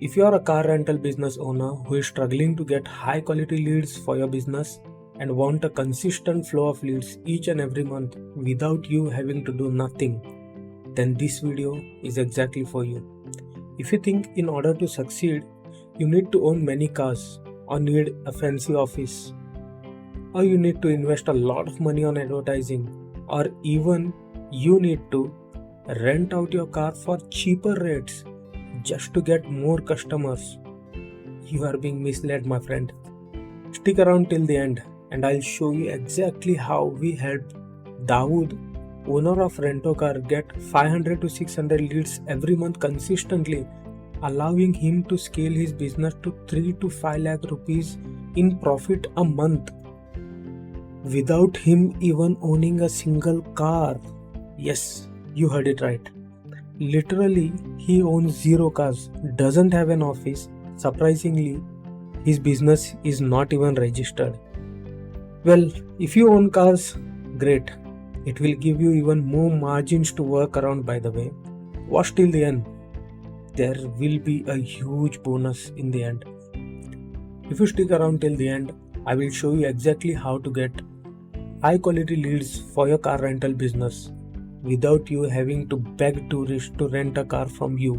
If you are a car rental business owner who is struggling to get high quality leads for your business and want a consistent flow of leads each and every month without you having to do nothing, then this video is exactly for you. If you think in order to succeed, you need to own many cars or need a fancy office, or you need to invest a lot of money on advertising, or even you need to rent out your car for cheaper rates just to get more customers, you are being misled, my friend. Stick around till the end and I'll show you exactly how we helped Dawood, owner of Rentocar, get 500 to 600 leads every month consistently, allowing him to scale his business to 3 to 5 lakh rupees in profit a month without him even owning a single car. Yes, you heard it right. Literally, he owns 0 cars, doesn't have an office. Surprisingly, his business is not even registered. Well, if you own cars, great. It will give you even more margins to work around, by the way. Watch till the end. There will be a huge bonus in the end. If you stick around till the end, I will show you exactly how to get high quality leads for your car rental business without you having to beg tourists to rent a car from you,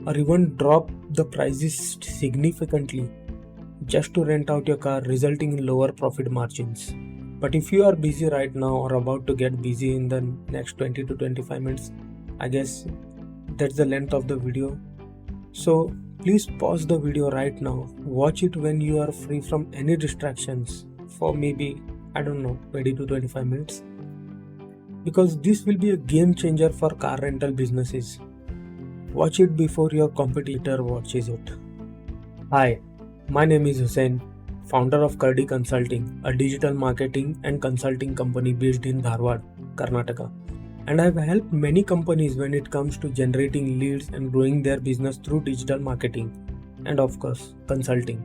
or even drop the prices significantly just to rent out your car, resulting in lower profit margins. But if you are busy right now or about to get busy in the next 20 to 25 minutes, I guess that's the length of the video. So please pause the video right now. Watch it when you are free from any distractions for maybe, 20 to 25 minutes. Because this will be a game changer for car rental businesses. Watch it before your competitor watches it. Hi, my name is Hussein, founder of Kardi Consulting, a digital marketing and consulting company based in Dharwad, Karnataka. And I've helped many companies when it comes to generating leads and growing their business through digital marketing and, of course, consulting.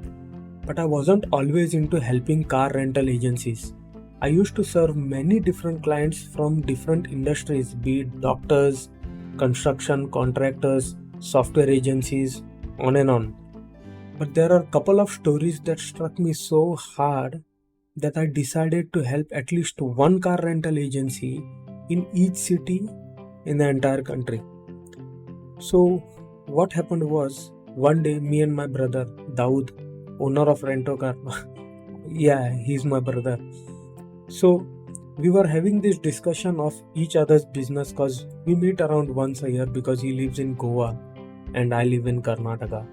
But I wasn't always into helping car rental agencies. I used to serve many different clients from different industries, be it doctors, construction contractors, software agencies, on and on. But there are a couple of stories that struck me so hard that I decided to help at least one car rental agency in each city in the entire country. So what happened was, one day me and my brother Dawood, owner of Rentocar, yeah, he's my brother. So we were having this discussion of each other's business because we meet around once a year because he lives in Goa and I live in Karnataka.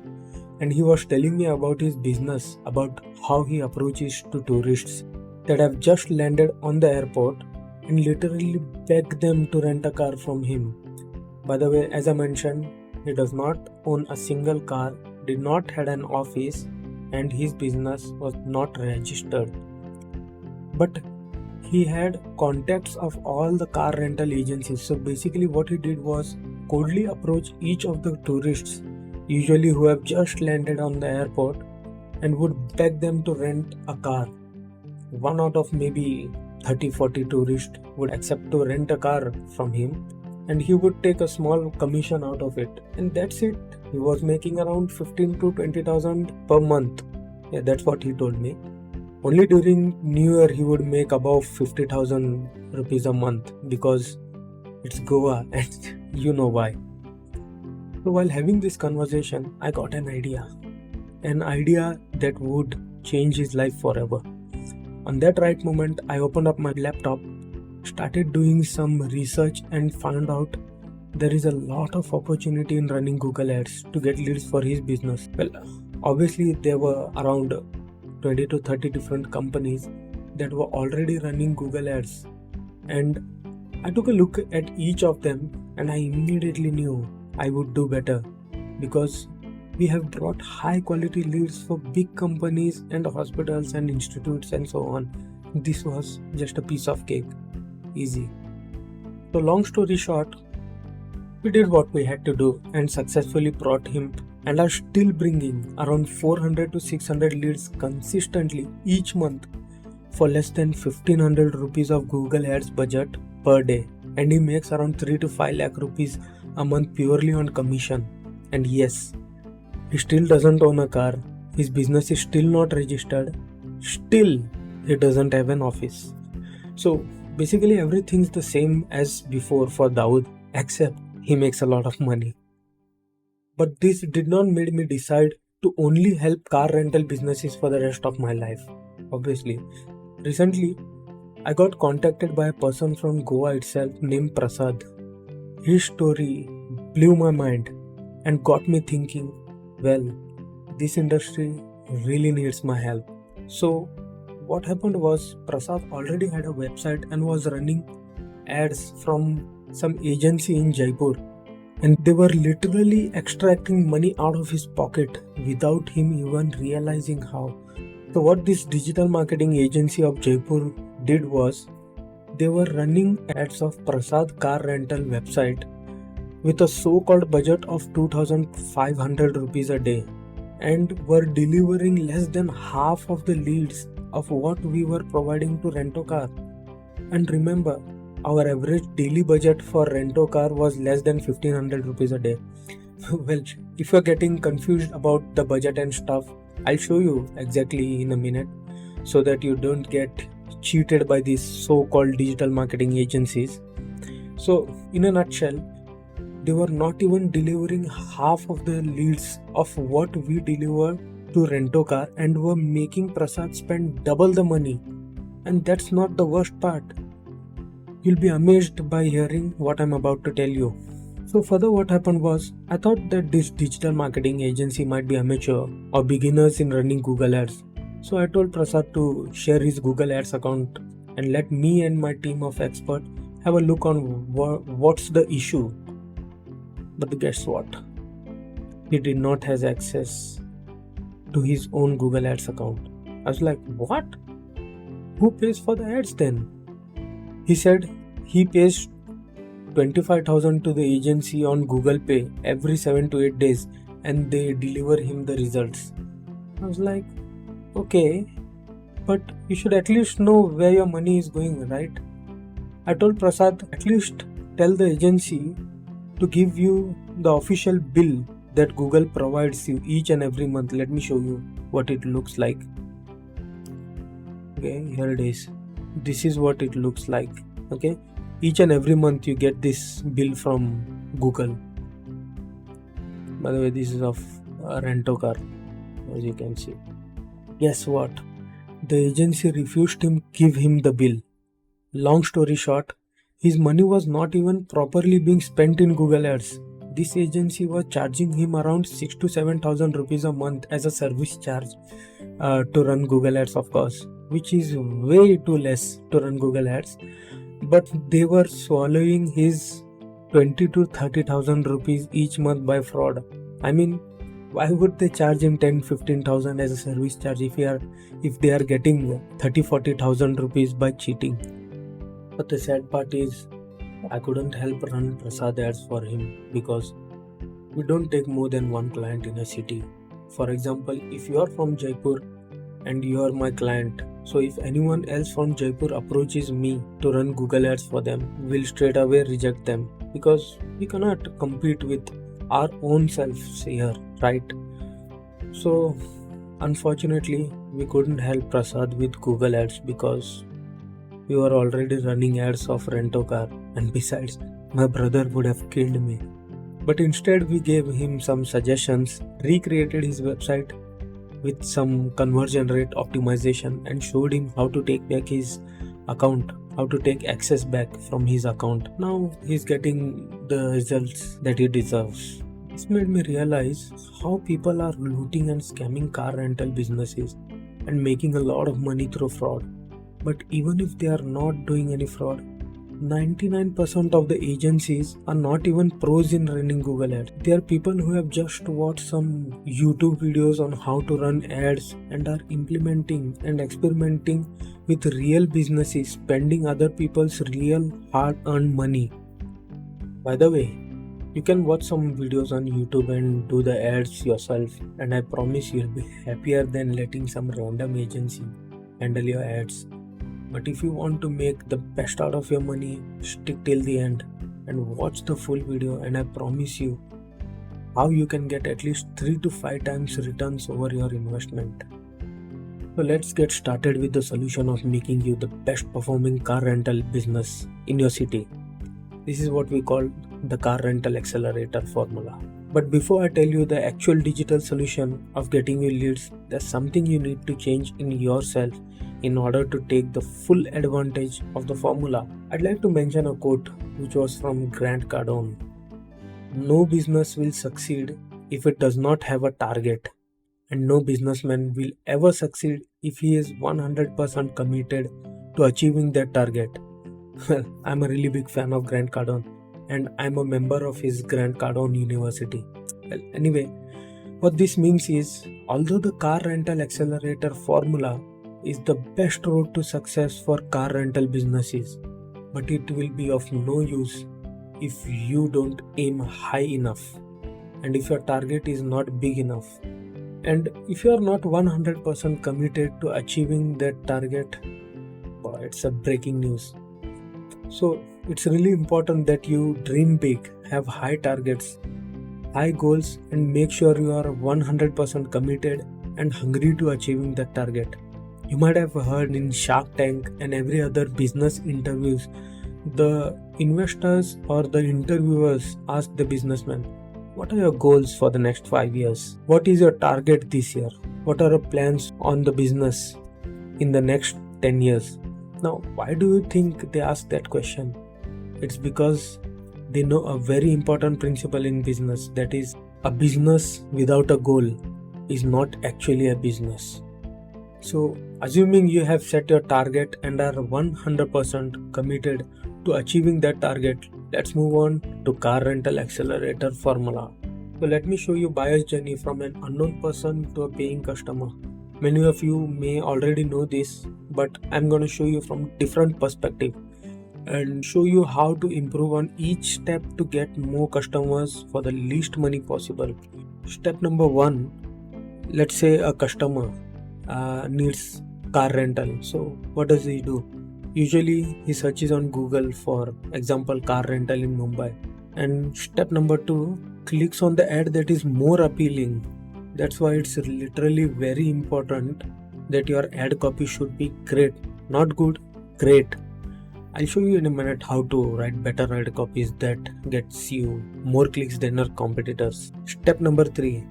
And he was telling me about his business, about how he approaches to tourists that have just landed on the airport and literally beg them to rent a car from him. By the way, as I mentioned, he does not own a single car, did not have an office, and his business was not registered. But he had contacts of all the car rental agencies. So basically what he did was coldly approach each of the tourists, usually who have just landed on the airport, and would beg them to rent a car. One out of maybe 30-40 tourists would accept to rent a car from him, and he would take a small commission out of it, and that's it. He was making around 15 to 20,000 per month. Yeah, that's what he told me. Only during New Year he would make above 50,000 rupees a month because it's Goa and you know why. So while having this conversation, I got an idea that would change his life forever. On that right moment, I opened up my laptop, started doing some research and found out there is a lot of opportunity in running Google Ads to get leads for his business. Well, obviously there were around 20 to 30 different companies that were already running Google Ads, and I took a look at each of them and I immediately knew I would do better because we have brought high quality leads for big companies and hospitals and institutes and so on. This was just a piece of cake. Easy. So long story short, we did what we had to do and successfully brought him and are still bringing around 400 to 600 leads consistently each month for less than 1500 rupees of Google Ads budget per day, and he makes around 3 to 5 lakh rupees a month purely on commission. And yes, He still doesn't own a car. His business is still not registered. Still, he doesn't have an office. So basically everything's the same as before for Dawood, except he makes a lot of money. But this did not make me decide to only help car rental businesses for the rest of my life. Obviously, recently I got contacted by a person from Goa itself named Prasad. His story blew my mind and got me thinking, well, this industry really needs my help. So, what happened was Prasad already had a website and was running ads from some agency in Jaipur, and they were literally extracting money out of his pocket without him even realizing how. So, what this digital marketing agency of Jaipur did was they were running ads of Prasad car rental website with a so-called budget of 2500 rupees a day and were delivering less than half of the leads of what we were providing to Rent-A-Car. And remember, our average daily budget for Rent-A-Car was less than 1500 rupees a day. Well, if you're getting confused about the budget and stuff, I'll show you exactly in a minute so that you don't get cheated by these so-called digital marketing agencies. So, in a nutshell, they were not even delivering half of the leads of what we deliver to Rent-A-Car and were making Prasad spend double the money. And that's not the worst part. You'll be amazed by hearing what I'm about to tell you. So further what happened was, I thought that this digital marketing agency might be amateur or beginners in running Google Ads. So I told Prasad to share his Google Ads account and let me and my team of experts have a look on what's the issue. But guess what? He did not have access to his own Google Ads account. I was like, what? Who pays for the ads then? He said he pays 25,000 to the agency on Google Pay every 7 to 8 days and they deliver him the results. I was like, okay, but you should at least know where your money is going, right? I told Prasad, at least tell the agency to give you the official bill that Google provides you each and every month. Let me show you what it looks like. Okay, here it is. This is what it looks like. Okay, each and every month you get this bill from Google. By the way, this is of Rent-A-Car, as you can see. Guess what? The agency refused to give him the bill. Long story short, his money was not even properly being spent in Google Ads. This agency was charging him around 6 to 7,000 rupees a month as a service charge to run Google Ads, of course, which is way too less to run Google Ads. But they were swallowing his 20 to 30,000 rupees each month by fraud. I mean, why would they charge him 10-15,000 as a service charge if they are getting 30-40,000 rupees by cheating? But the sad part is, I couldn't help run Prasad ads for him because we don't take more than one client in a city. For example, if you are from Jaipur and you are my client, so if anyone else from Jaipur approaches me to run Google Ads for them, we'll straight away reject them because we cannot compete with our own selves here, right? So unfortunately, we couldn't help Prasad with Google Ads because we were already running ads of Rent-A-Car, and besides, my brother would have killed me. But instead we gave him some suggestions, recreated his website with some conversion rate optimization and showed him how to take back his account, how to take access back from his account. Now he's getting the results that he deserves. This made me realize how people are looting and scamming car rental businesses and making a lot of money through fraud. But even if they are not doing any fraud, 99% of the agencies are not even pros in running Google Ads. They are people who have just watched some YouTube videos on how to run ads and are implementing and experimenting with real businesses, spending other people's real hard-earned money. By the way, you can watch some videos on YouTube and do the ads yourself, and I promise you'll be happier than letting some random agency handle your ads. But if you want to make the best out of your money, stick till the end and watch the full video, and I promise you, how you can get at least 3 to 5 times returns over your investment. So let's get started with the solution of making you the best performing car rental business in your city. This is what we call the car rental accelerator formula. But before I tell you the actual digital solution of getting you leads, there's something you need to change in yourself in order to take the full advantage of the formula. I'd like to mention a quote which was from Grant Cardone. No business will succeed if it does not have a target, and no businessman will ever succeed if he is 100% committed to achieving that target. Well, I'm a really big fan of Grant Cardone, and I'm a member of his Grant Cardone University. Well, anyway, what this means is, although the car rental accelerator formula is the best road to success for car rental businesses, but it will be of no use if you don't aim high enough, and if your target is not big enough, and if you are not 100% committed to achieving that target. It's a breaking news. So it's really important that you dream big, have high targets, high goals, and make sure you are 100% committed and hungry to achieving that target. You might have heard in Shark Tank and every other business interviews, the investors or the interviewers ask the businessman, what are your goals for the next 5 years? What is your target this year? What are your plans on the business in the next 10 years? Now, why do you think they ask that question? It's because they know a very important principle in business, that is, a business without a goal is not actually a business. So, assuming you have set your target and are 100% committed to achieving that target, let's move on to car rental accelerator formula. So let me show you buyer's journey from an unknown person to a paying customer. Many of you may already know this, but I'm going to show you from different perspective and show you how to improve on each step to get more customers for the least money possible. Step number 1, let's say a customer needs car rental. So what does he do? Usually he searches on Google for example car rental in Mumbai, and step number 2, clicks on the ad that is more appealing. That's why it's literally very important that your ad copy should be great, not good, great. I'll show you in a minute how to write better ad copies that gets you more clicks than your competitors. Step number 3,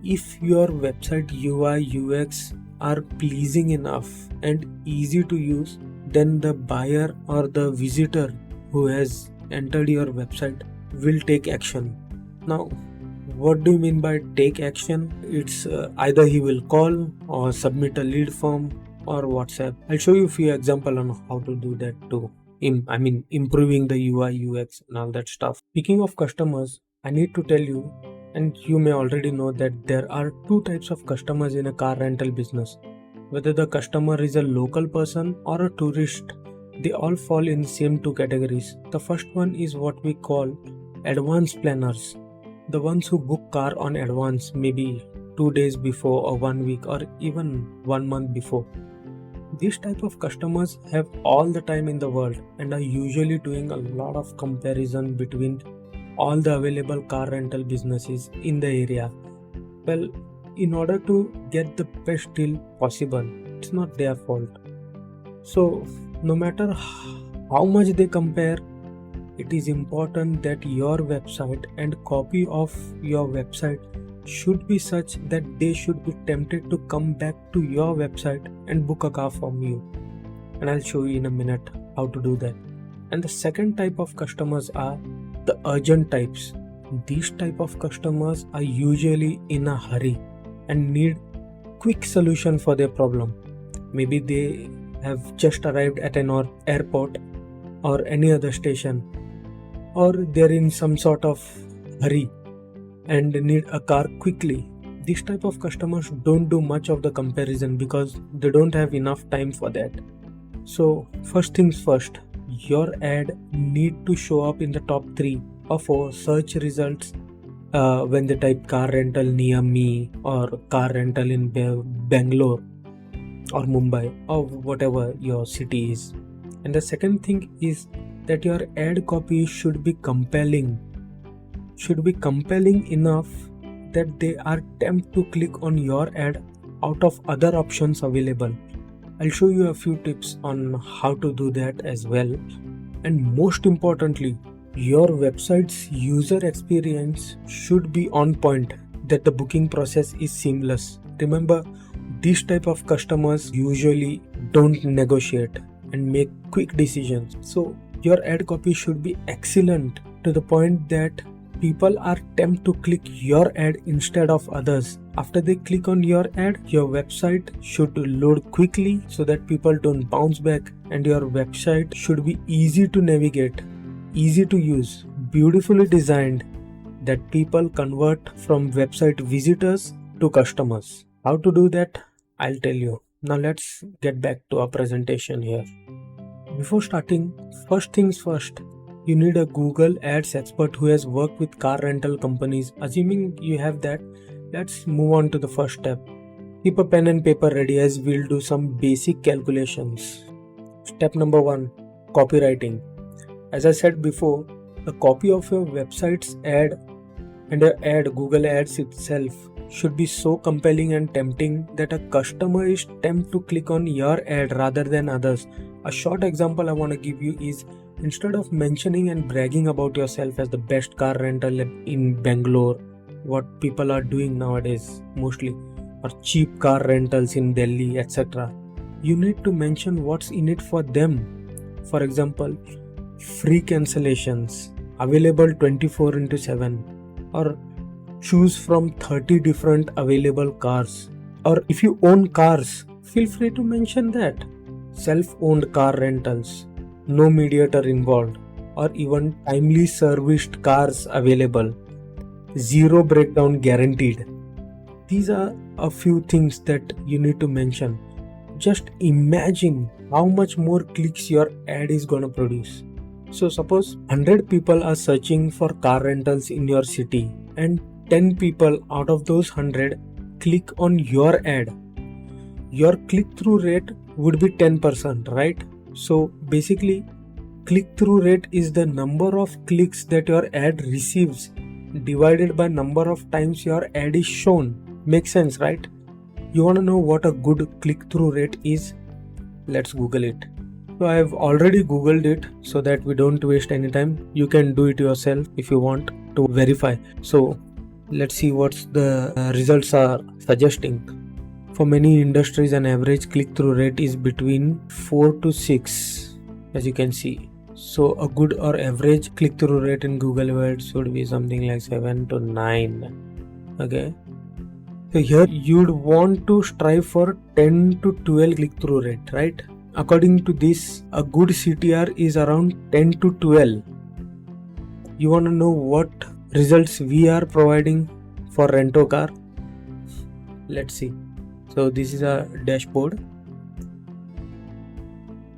if your website UI UX are pleasing enough and easy to use, then the buyer or the visitor who has entered your website will take action. Now, what do you mean by take action? It's either he will call or submit a lead form or WhatsApp. I'll show you a few examples on how to do that too. Improving the UI UX and all that stuff. Speaking of customers, I need to tell you, and you may already know, that there are 2 types of customers in a car rental business. Whether the customer is a local person or a tourist, they all fall in the same 2 categories. The first one is what we call advance planners. The ones who book car on advance, maybe 2 days before or 1 week or even 1 month before. These type of customers have all the time in the world and are usually doing a lot of comparison between all the available car rental businesses in the area. Well, in order to get the best deal possible, it's not their fault. So, no matter how much they compare, it is important that your website and copy of your website should be such that they should be tempted to come back to your website and book a car from you. And I'll show you in a minute how to do that. And the second type of customers are the urgent types. These type of customers are usually in a hurry and need quick solution for their problem. Maybe they have just arrived at an airport or any other station, or they're in some sort of hurry and need a car quickly. These type of customers don't do much of the comparison because they don't have enough time for that. So first things first, your ad need to show up in the top 3 or 4 search results when they type car rental near me or car rental in Bangalore or Mumbai or whatever your city is. And the second thing is that your ad copy should be compelling. should be compelling enough that they are tempted to click on your ad out of other options available. I'll show you a few tips on how to do that as well. And most importantly, your website's user experience should be on point, that the booking process is seamless. Remember, these type of customers usually don't negotiate and make quick decisions. So your ad copy should be excellent to the point that people are tempted to click your ad instead of others. After they click on your ad, your website should load quickly so that people don't bounce back, and your website should be easy to navigate, easy to use, beautifully designed, that people convert from website visitors to customers. How to do that? I'll tell you. Now let's get back to our presentation here. Before starting, first things first, you need a Google Ads expert who has worked with car rental companies. Assuming you have that, let's move on to the first step. Keep a pen and paper ready as we'll do some basic calculations. Step number 1, copywriting. As I said before, the copy of your website's ad and your ad, Google Ads itself, should be so compelling and tempting that a customer is tempted to click on your ad rather than others. A short example I want to give you is, instead of mentioning and bragging about yourself as the best car rental in Bangalore, what people are doing nowadays mostly, or cheap car rentals in Delhi, etc., you need to mention what's in it for them. For example, free cancellations, available 24/7, or choose from 30 different available cars. Or if you own cars, feel free to mention that. Self-owned car rentals, no mediator involved, or even timely serviced cars available, zero breakdown guaranteed. These are a few things that you need to mention. Just imagine how much more clicks your ad is gonna produce. So suppose 100 people are searching for car rentals in your city, and 10 people out of those 100 click on your ad. Your click-through rate would be 10%, right? So basically, click-through rate is the number of clicks that your ad receives divided by number of times your ad is shown. Makes sense, right? You want to know what a good click-through rate is? Let's Google it. So I have already Googled it so that we don't waste any time. You can do it yourself if you want to verify. So let's see what's the results are suggesting. For many industries, an average click-through rate is between 4 to 6, as you can see. So a good or average click-through rate in Google Ads would be something like 7 to 9. Okay. So here you'd want to strive for 10 to 12 click-through rate, right? According to this, a good CTR is around 10 to 12. You want to know what results we are providing for Rent-A-Car? Let's see. So this is a dashboard.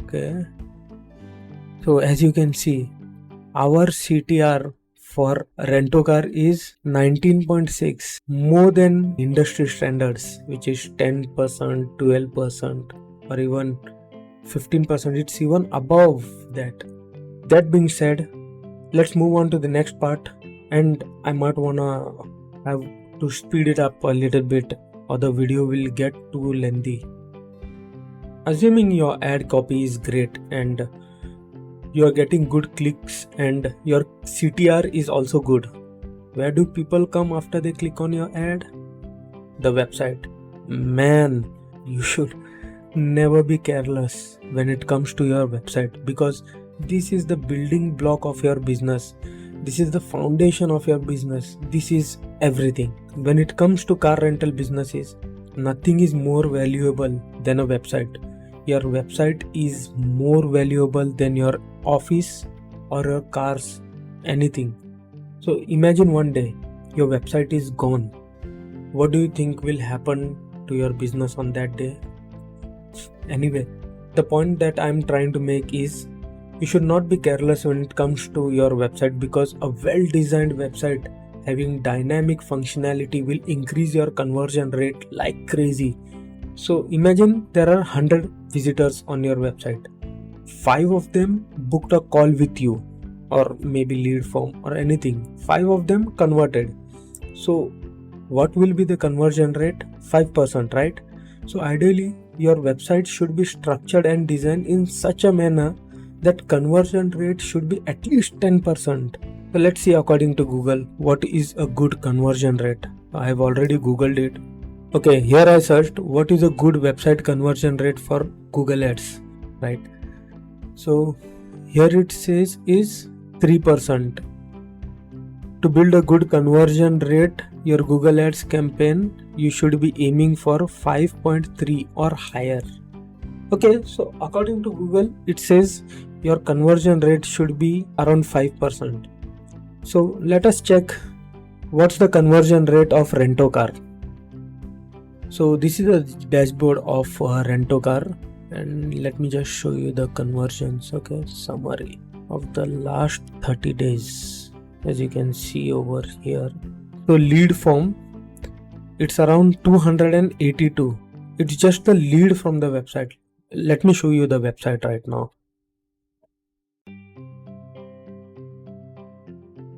Okay. So as you can see, our CTR for Rent-A-Car is 19.6, more than industry standards, which is 10%, 12%, or even 15%. It's even above that. That being said, let's move on to the next part, and I might wanna have to speed it up a little bit, or the video will get too lengthy. Assuming your ad copy is great and you are getting good clicks and your CTR is also good, where do people come after they click on your ad? The website. Man, you should never be careless when it comes to your website, because this is the building block of your business. This is the foundation of your business. This is everything. When it comes to car rental businesses, nothing is more valuable than a website. Your website is more valuable than your office or your cars, anything. So imagine one day your website is gone. What do you think will happen to your business on that day? Anyway, the point that I'm trying to make is, you should not be careless when it comes to your website, because a well-designed website having dynamic functionality will increase your conversion rate like crazy. So imagine there are 100 visitors on your website. 5 of them booked a call with you. or maybe lead form or anything. 5 of them converted. So what will be the conversion rate? 5%, right? So ideally your website should be structured and designed in such a manner that conversion rate should be at least 10%. So let's see, according to Google, what is a good conversion rate. I have already googled it. Okay, here I searched what is a good website conversion rate for Google Ads, right? So here it says is 3%. To build a good conversion rate, your Google Ads campaign, you should be aiming for 5.3 or higher. Okay, so according to Google, it says your conversion rate should be around 5%. So let us check what's the conversion rate of Rent-A-Car. So this is a dashboard of Rent-A-Car, and let me just show you the conversions. Okay, summary of the last 30 days, as you can see over here. So lead form, it's around 282. It's just the lead from the website. Let me show you the website right now.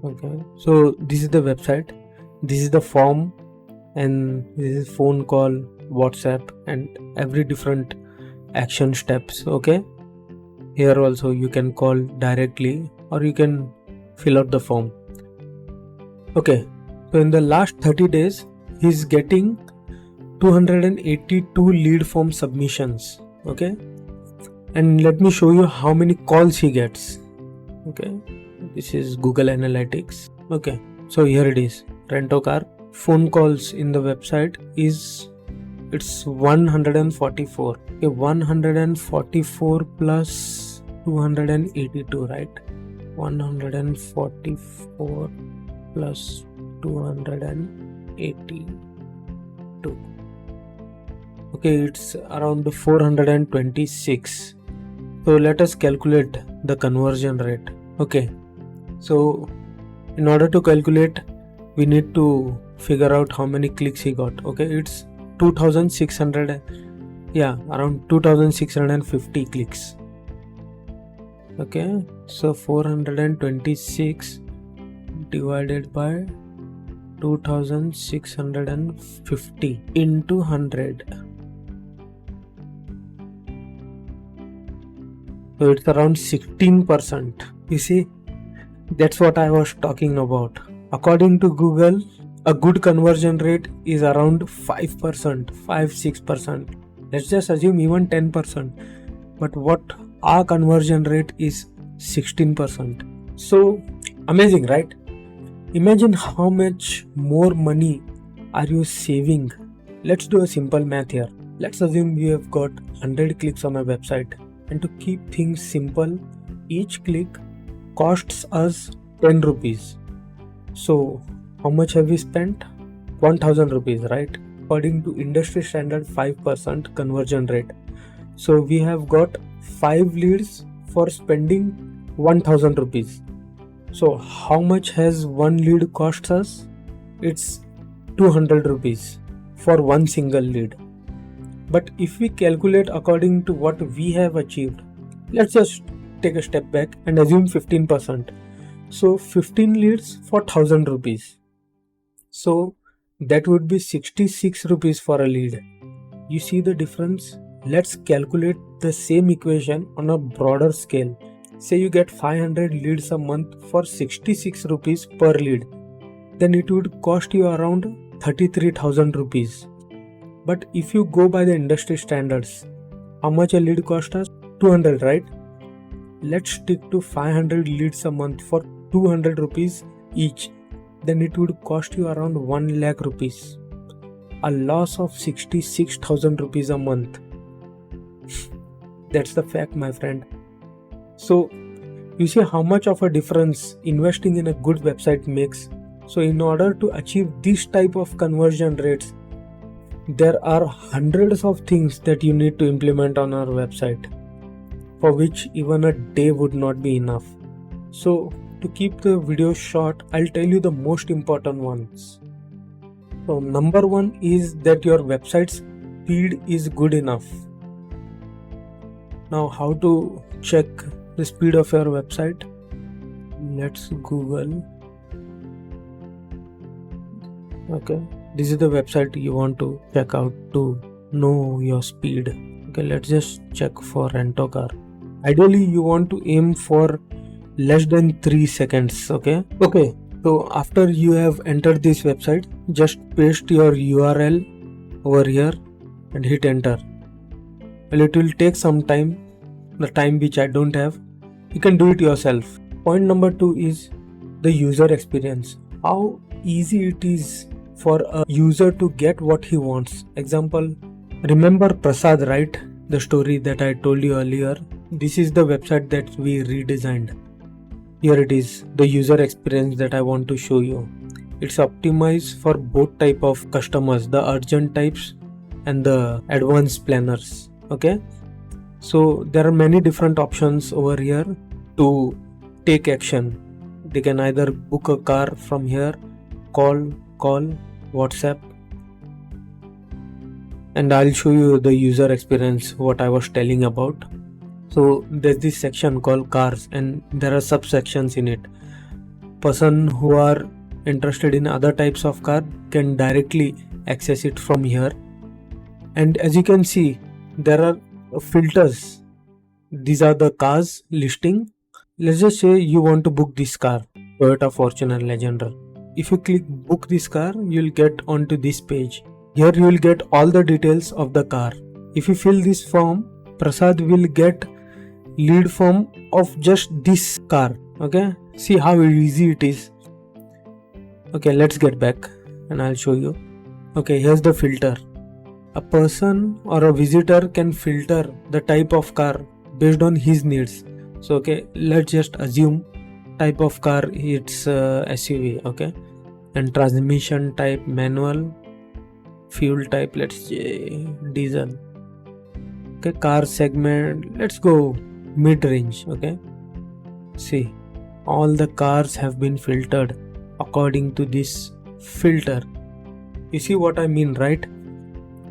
Okay, so this is the website, this is the form, and this is phone call, WhatsApp, and every different action steps. Okay, here also you can call directly or you can fill out the form. Okay, so in the last 30 days he's getting 282 lead form submissions. Okay, and let me show you how many calls he gets. Okay, this is Google Analytics. Okay, so here it is, Rent-A-Car. Phone calls in the website is, it's 144. Okay, 144 plus 282, right? 144 plus 282. Okay, it's around 426. So let us calculate the conversion rate. Okay, so in order to calculate, we need to figure out how many clicks he got. Okay, it's 2600, yeah, around 2650 clicks. Okay, so 426 divided by 2650 into 100. So it's around 16%. You see, that's what I was talking about. According to Google, a good conversion rate is around 5%, 5-6%. Let's just assume even 10%. But what our conversion rate is 16%. So amazing, right? Imagine how much more money are you saving. Let's do a simple math here. Let's assume you have got 100 clicks on a website, and to keep things simple, each click costs us 10 rupees. So how much have we spent? 1000 rupees, right? According to industry standard 5% conversion rate. So we have got 5 leads for spending 1000 rupees. So how much has one lead cost us? It's 200 rupees for one single lead. But if we calculate according to what we have achieved, let's just take a step back and assume 15%. So 15 leads for 1000 rupees. So that would be 66 rupees for a lead. You see the difference? Let's calculate the same equation on a broader scale. Say you get 500 leads a month for 66 rupees per lead. Then it would cost you around 33,000 rupees. But if you go by the industry standards, how much a lead cost us? 200, right? Let's stick to 500 leads a month for 200 rupees each. Then it would cost you around 1 lakh rupees. A loss of 66,000 rupees a month. That's the fact, my friend. So you see how much of a difference investing in a good website makes. So in order to achieve this type of conversion rates, there are hundreds of things that you need to implement on our website, for which even a day would not be enough. So to keep the video short, I'll tell you the most important ones. So number one is that your website's speed is good enough. Now how to check the speed of your website? let's Google. Okay, this is the website you want to check out to know your speed. Okay, let's just check for rental car. Ideally you want to aim for less than 3 seconds. Okay, so after you have entered this website, just paste your URL over here and hit enter. Well, it will take some time, the time which I don't have. You can do it yourself. Point number 2 is the user experience. How easy it is for a user to get what he wants. Example, remember Prasad, right? The story that I told you earlier. This is the website that we redesigned. Here it is, the user experience that I want to show you. It's optimized for both type of customers, the urgent types and the advanced planners. Okay, so there are many different options over here to take action. They can either book a car from here, call, WhatsApp, and I'll show you the user experience what I was telling about. So there's this section called cars and there are subsections in it. Person who are interested in other types of car can directly access it from here. And as you can see, there are filters. These are the cars listing. Let's just say you want to book this car, Toyota Fortuner Legender. If you click book this car, you'll get onto this page. Here you will get all the details of the car. If you fill this form, Prasad will get lead form of just this car. Okay, see how easy it is. Okay, let's get back and I'll show you. Okay, here's the filter. A person or a visitor can filter the type of car based on his needs. So okay, let's just assume type of car it's SUV. Okay, and transmission type manual, fuel type let's say diesel. Okay, car segment let's go mid-range. Okay, see all the cars have been filtered according to this filter. You see what I mean, right?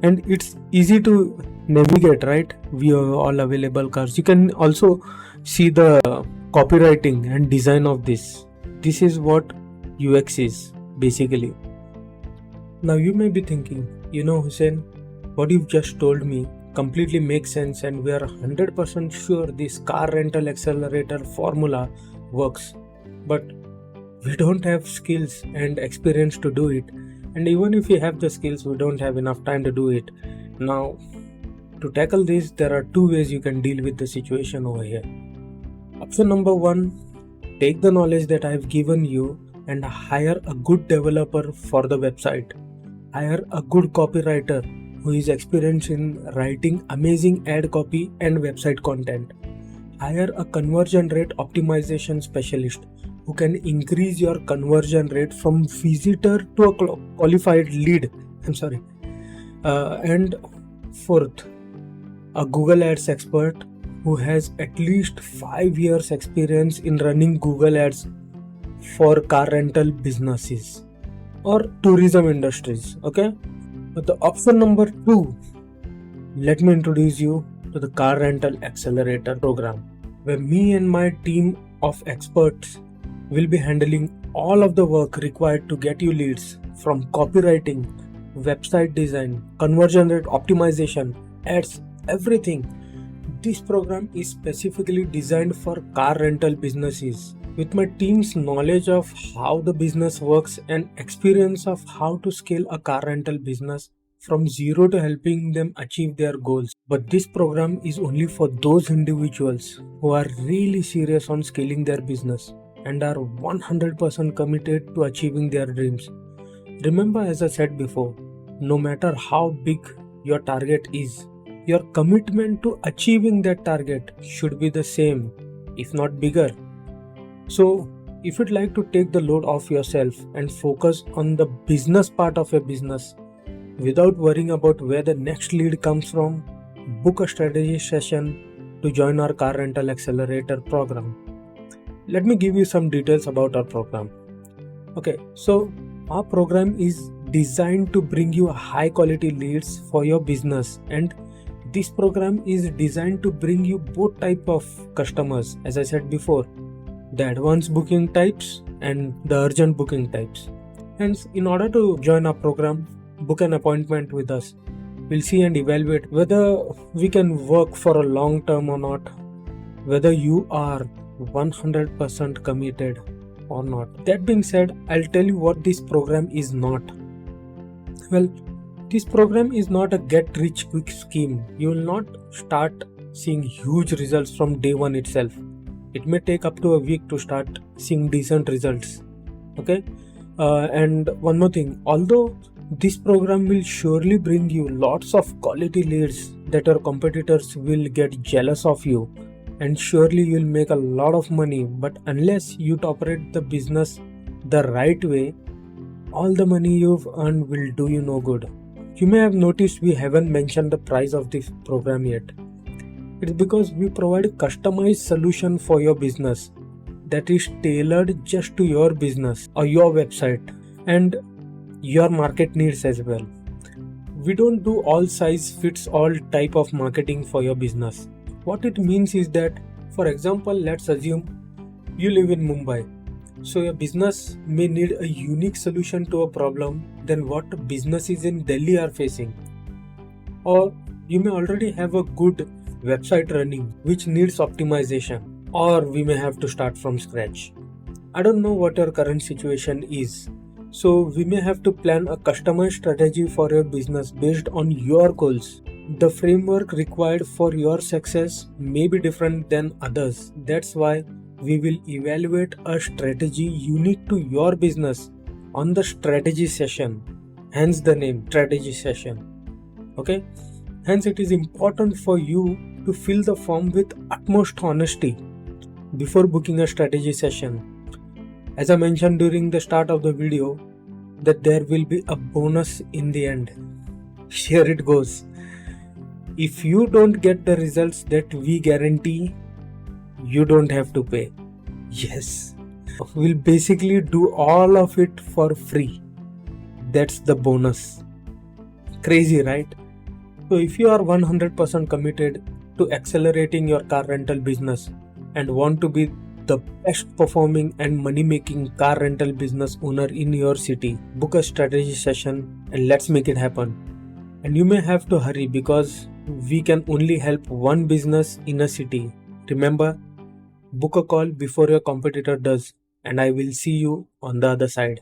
And it's easy to navigate, right? We have all available cars. You can also see the copywriting and design of this. This is what UX is basically. Now you may be thinking, Hussein, what you've just told me completely makes sense and we are 100% sure this car rental accelerator formula works, but we don't have skills and experience to do it, and even if we have the skills we don't have enough time to do it. Now to tackle this, there are 2 ways you can deal with the situation over here. Option number 1, take the knowledge that I've given you and hire a good developer for the website. Hire a good copywriter who is experienced in writing amazing ad copy and website content. Hire a conversion rate optimization specialist who can increase your conversion rate from visitor to a qualified lead. And 4th, a Google Ads expert who has at least 5 years experience in running Google Ads for car rental businesses or tourism industries. Okay, but the option number 2, let me introduce you to the Car Rental Accelerator program, where me and my team of experts will be handling all of the work required to get you leads from copywriting, website design, conversion rate optimization, ads, everything. This program is specifically designed for car rental businesses. With my team's knowledge of how the business works and experience of how to scale a car rental business from zero to helping them achieve their goals. But this program is only for those individuals who are really serious on scaling their business and are 100% committed to achieving their dreams. Remember, as I said before, no matter how big your target is, your commitment to achieving that target should be the same, if not bigger. So, if you'd like to take the load off yourself and focus on the business part of your business without worrying about where the next lead comes from, book a strategy session to join our Car Rental Accelerator program. Let me give you some details about our program. Okay, so our program is designed to bring you high quality leads for your business, and this program is designed to bring you both type of customers, as I said before, the advanced booking types, and the urgent booking types. Hence, in order to join our program, book an appointment with us. We'll see and evaluate whether we can work for a long term or not, whether you are 100% committed or not. That being said, I'll tell you what this program is not. Well, this program is not a get rich quick scheme. You will not start seeing huge results from day one itself. It may take up to a week to start seeing decent results. Okay? And one more thing, although this program will surely bring you lots of quality leads that your competitors will get jealous of you, and surely you'll make a lot of money, but unless you operate the business the right way, all the money you've earned will do you no good. You may have noticed we haven't mentioned the price of this program yet. It's because we provide a customized solution for your business that is tailored just to your business or your website and your market needs as well. We don't do all size fits all type of marketing for your business. What it means is that, for example, let's assume you live in Mumbai. So your business may need a unique solution to a problem than what businesses in Delhi are facing. Or you may already have a good website running which needs optimization, or we may have to start from scratch. I don't know what your current situation is. So we may have to plan a customized strategy for your business based on your goals. The framework required for your success may be different than others. That's why we will evaluate a strategy unique to your business on the strategy session. Hence the name, strategy session. Okay? Hence it is important for you to fill the form with utmost honesty before booking a strategy session. As I mentioned during the start of the video, that there will be a bonus in the end. Here it goes. If you don't get the results that we guarantee, you don't have to pay. Yes, we'll basically do all of it for free. That's the bonus. Crazy, right? So if you are 100% committed to accelerating your car rental business and want to be the best performing and money making car rental business owner in your city, book a strategy session and let's make it happen. And you may have to hurry because we can only help one business in a city. Remember, book a call before your competitor does, and I will see you on the other side.